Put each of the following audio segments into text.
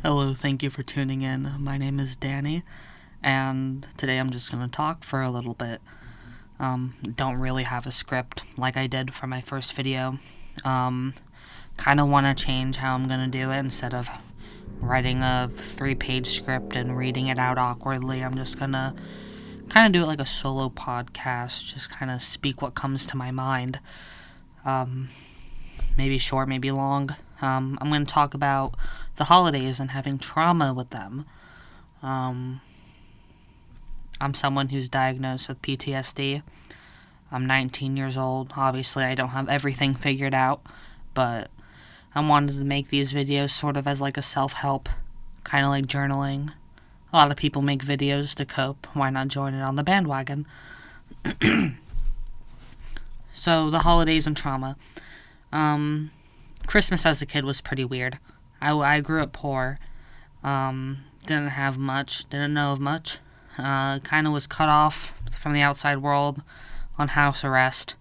Hello, thank you for tuning in. My name is Danny, and today I'm just going to talk for a little bit. Don't really have a script like I did for my first video. Kind of want to change how I'm going to do it. Instead of writing a 3-page script and reading it out awkwardly, I'm just going to kind of do it like a solo podcast, just kind of speak what comes to my mind. Maybe short, maybe long. I'm going to talk about the holidays and having trauma with them. I'm someone who's diagnosed with PTSD. I'm 19 years old. Obviously, I don't have everything figured out, but I wanted to make these videos sort of as like a self-help, kind of like journaling. A lot of people make videos to cope. Why not join it on the bandwagon? So, the holidays and trauma. Christmas as a kid was pretty weird. I grew up poor. Didn't have much. Didn't know of much. Kind of was cut off from the outside world on house arrest.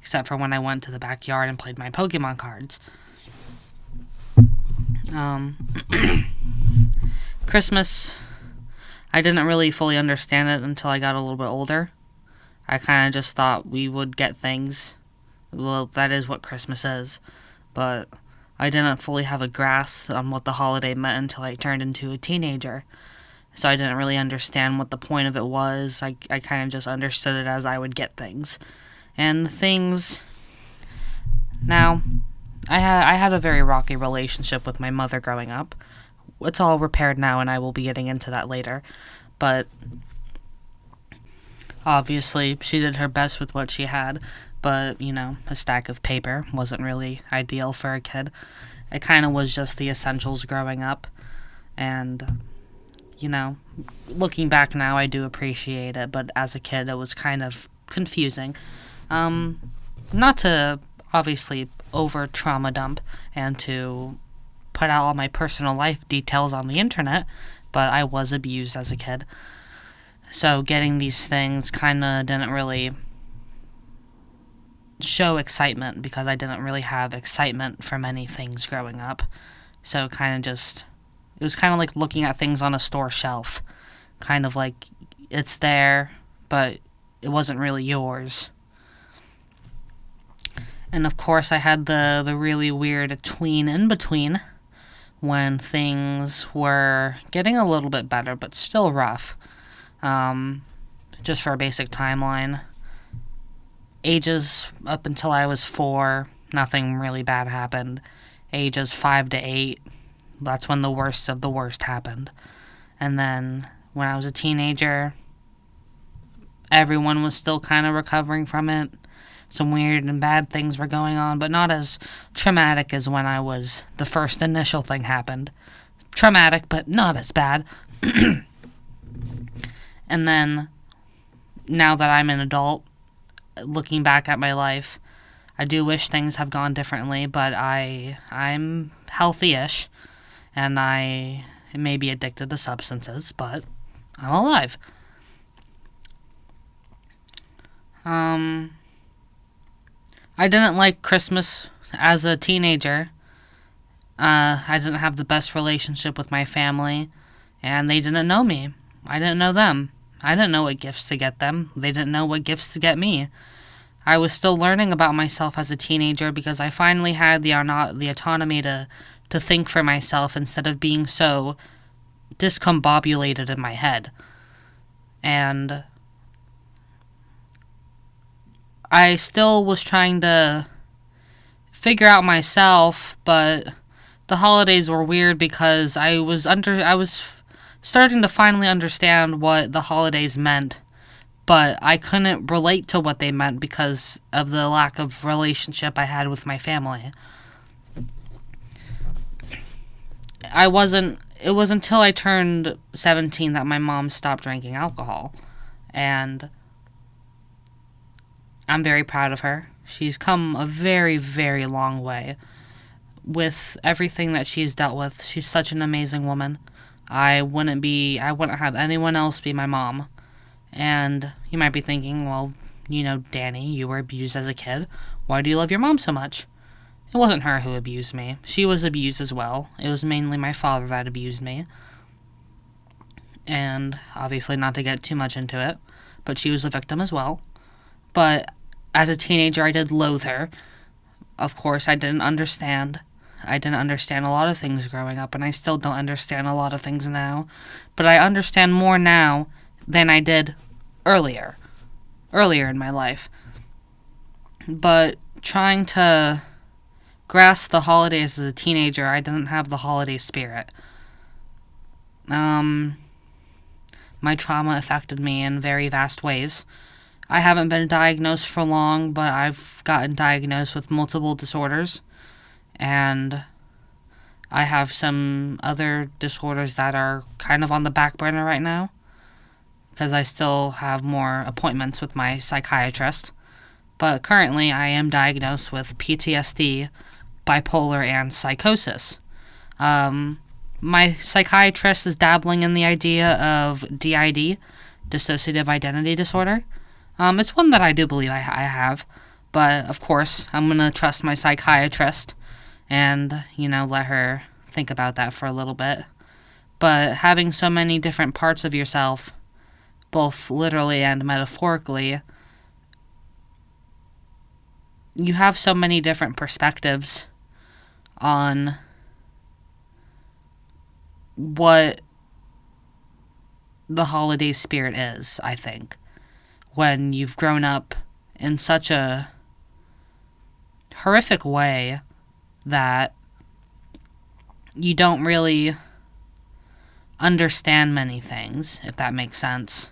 Except for when I went to the backyard and played my Pokemon cards. Christmas, I didn't really fully understand it until I got a little bit older. I kind of just thought we would get things. Well, that is what Christmas is. But I didn't fully have a grasp on what the holiday meant until I turned into a teenager. So I didn't really understand what the point of it was. I kind of just understood it as I would get things. And things... Now, I had a very rocky relationship with my mother growing up. It's all repaired now, and I will be getting into that later. But obviously, she did her best with what she had. But, a stack of paper wasn't really ideal for a kid. It kind of was just the essentials growing up. And, looking back now, I do appreciate it. But as a kid, it was kind of confusing. Not to, obviously, over-trauma dump and to put out all my personal life details on the internet. But I was abused as a kid. So getting these things kind of didn't really show excitement because I didn't really have excitement for many things growing up. So it was kind of like looking at things on a store shelf. Kind of like it's there, but it wasn't really yours. And of course I had the really weird tween in between when things were getting a little bit better, but still rough. Just for a basic timeline. Ages up until I was 4, nothing really bad happened. Ages 5 to 8, that's when the worst of the worst happened. And then when I was a teenager, everyone was still kind of recovering from it. Some weird and bad things were going on, but not as traumatic as when the first initial thing happened. Traumatic, but not as bad. And then, now that I'm an adult, looking back at my life, I do wish things have gone differently, but I'm healthy-ish, and I may be addicted to substances, but I'm alive. I didn't like Christmas as a teenager. I didn't have the best relationship with my family, and they didn't know me. I didn't know them. I didn't know what gifts to get them. They didn't know what gifts to get me. I was still learning about myself as a teenager because I finally had the autonomy to think for myself instead of being so discombobulated in my head. And I still was trying to figure out myself, but the holidays were weird because I was starting to finally understand what the holidays meant, but I couldn't relate to what they meant because of the lack of relationship I had with my family. It was until I turned 17 that my mom stopped drinking alcohol, and I'm very proud of her. She's come a very, very long way with everything that she's dealt with. She's such an amazing woman. I wouldn't have anyone else be my mom. And you might be thinking, well, Danny, you were abused as a kid. Why do you love your mom so much? It wasn't her who abused me. She was abused as well. It was mainly my father that abused me. And obviously not to get too much into it, but she was a victim as well. But as a teenager, I did loathe her. Of course, I didn't understand. I didn't understand a lot of things growing up, and I still don't understand a lot of things now. But I understand more now than I did earlier in my life. But trying to grasp the holidays as a teenager, I didn't have the holiday spirit. My trauma affected me in very vast ways. I haven't been diagnosed for long, but I've gotten diagnosed with multiple disorders, and I have some other disorders that are kind of on the back burner right now, because I still have more appointments with my psychiatrist. But currently, I am diagnosed with PTSD, bipolar, and psychosis. My psychiatrist is dabbling in the idea of DID, dissociative identity disorder. It's one that I do believe I have, but of course, I'm going to trust my psychiatrist and, let her think about that for a little bit. But having so many different parts of yourself, both literally and metaphorically, you have so many different perspectives on what the holiday spirit is, I think, when you've grown up in such a horrific way that you don't really understand many things, if that makes sense.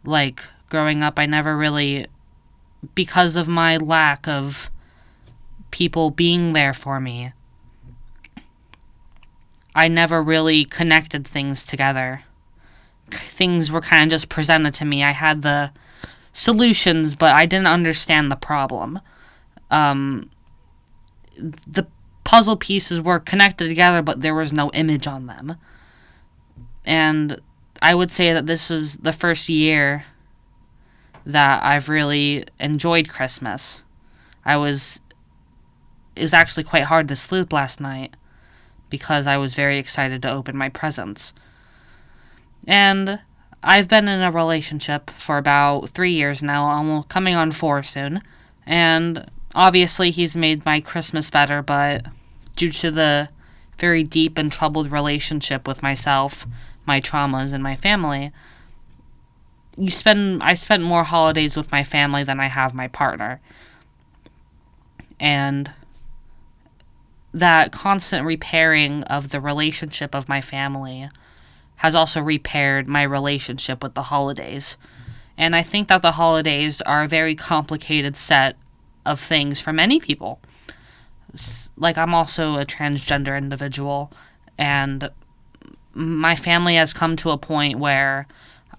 Like, growing up, I never really, because of my lack of people being there for me, I never really connected things together. Things were kind of just presented to me. I had the solutions, but I didn't understand the problem. The puzzle pieces were connected together, but there was no image on them. And I would say that this was the first year that I've really enjoyed Christmas. It was actually quite hard to sleep last night because I was very excited to open my presents. And I've been in a relationship for about 3 years now, almost coming on 4 soon. And obviously he's made my Christmas better, but due to the very deep and troubled relationship with myself, my traumas, and my family, I spent more holidays with my family than I have my partner. And that constant repairing of the relationship of my family has also repaired my relationship with the holidays. And I think that the holidays are a very complicated set of things for many people. Like, I'm also a transgender individual, and my family has come to a point where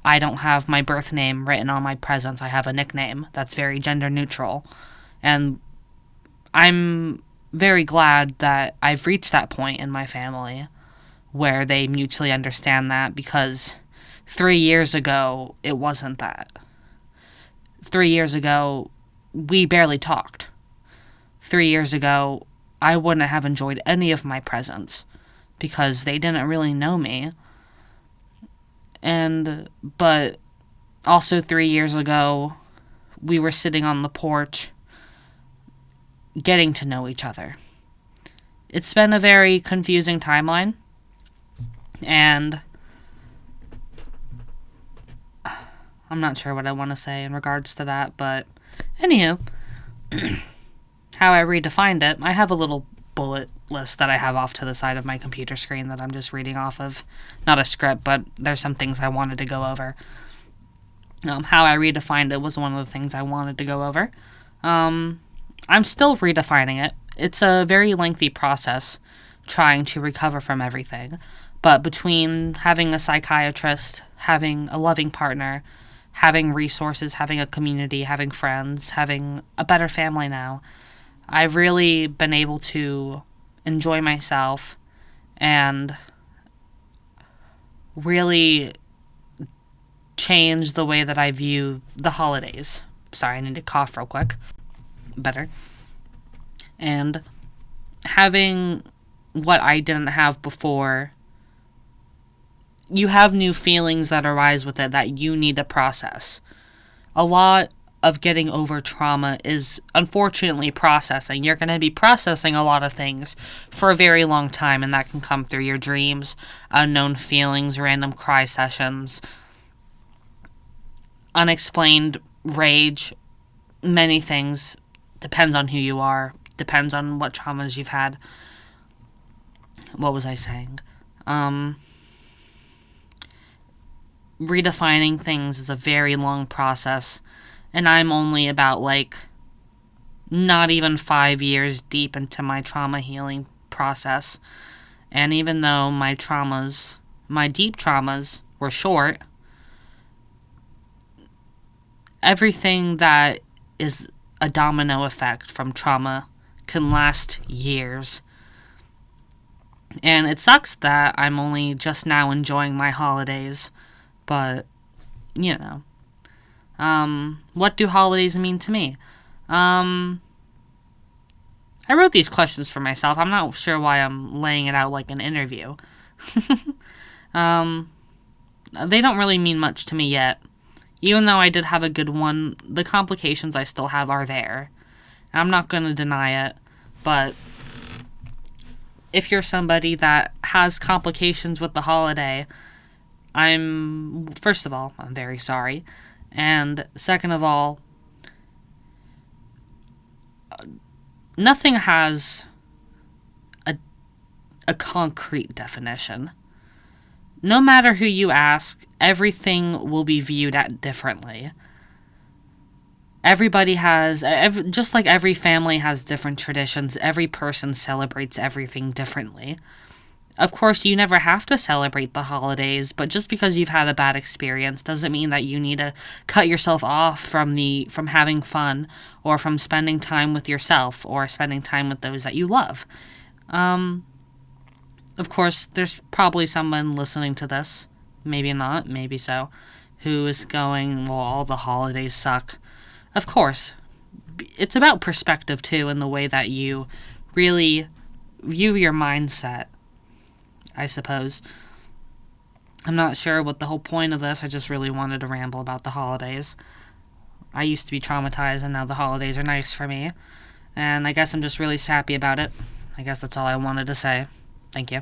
I don't have my birth name written on my presents. I have a nickname that's very gender neutral. And I'm very glad that I've reached that point in my family where they mutually understand that, because 3 years ago, it wasn't that. 3 years ago, we barely talked. 3 years ago, I wouldn't have enjoyed any of my presents because they didn't really know me. But also 3 years ago, we were sitting on the porch getting to know each other. It's been a very confusing timeline, and I'm not sure what I want to say in regards to that, but anywho, how I redefined it, I have a little bullet list that I have off to the side of my computer screen that I'm just reading off of. Not a script, but there's some things I wanted to go over. How I redefined it was one of the things I wanted to go over. I'm still redefining it. It's a very lengthy process trying to recover from everything. But between having a psychiatrist, having a loving partner, having resources, having a community, having friends, having a better family now, I've really been able to enjoy myself and really change the way that I view the holidays. Sorry, I need to cough real quick. Better. And having what I didn't have before, you have new feelings that arise with it that you need to process. A lot of getting over trauma is unfortunately processing. You're going to be processing a lot of things for a very long time, and that can come through your dreams, unknown feelings, random cry sessions, unexplained rage, many things. Depends on who you are, depends on what traumas you've had. What was I saying? Redefining things is a very long process, and I'm only about, not even 5 years deep into my trauma healing process. And even though my deep traumas, were short, everything that is a domino effect from trauma can last years. And it sucks that I'm only just now enjoying my holidays, but, what do holidays mean to me? I wrote these questions for myself. I'm not sure why I'm laying it out like an interview. They don't really mean much to me yet. Even though I did have a good one, the complications I still have are there. I'm not going to deny it, but if you're somebody that has complications with the holiday, first of all, I'm very sorry. And second of all, nothing has a concrete definition. No matter who you ask, everything will be viewed at differently. Everybody has, just like every family has different traditions, every person celebrates everything differently. Of course, you never have to celebrate the holidays, but just because you've had a bad experience doesn't mean that you need to cut yourself off from having fun, or from spending time with yourself, or spending time with those that you love. Of course, there's probably someone listening to this, maybe not, maybe so, who is going, well, all the holidays suck. Of course, it's about perspective too, and the way that you really view your mindset, I suppose. I'm not sure what the whole point of this. I just really wanted to ramble about the holidays. I used to be traumatized, and now the holidays are nice for me. And I guess I'm just really happy about it. I guess that's all I wanted to say. Thank you.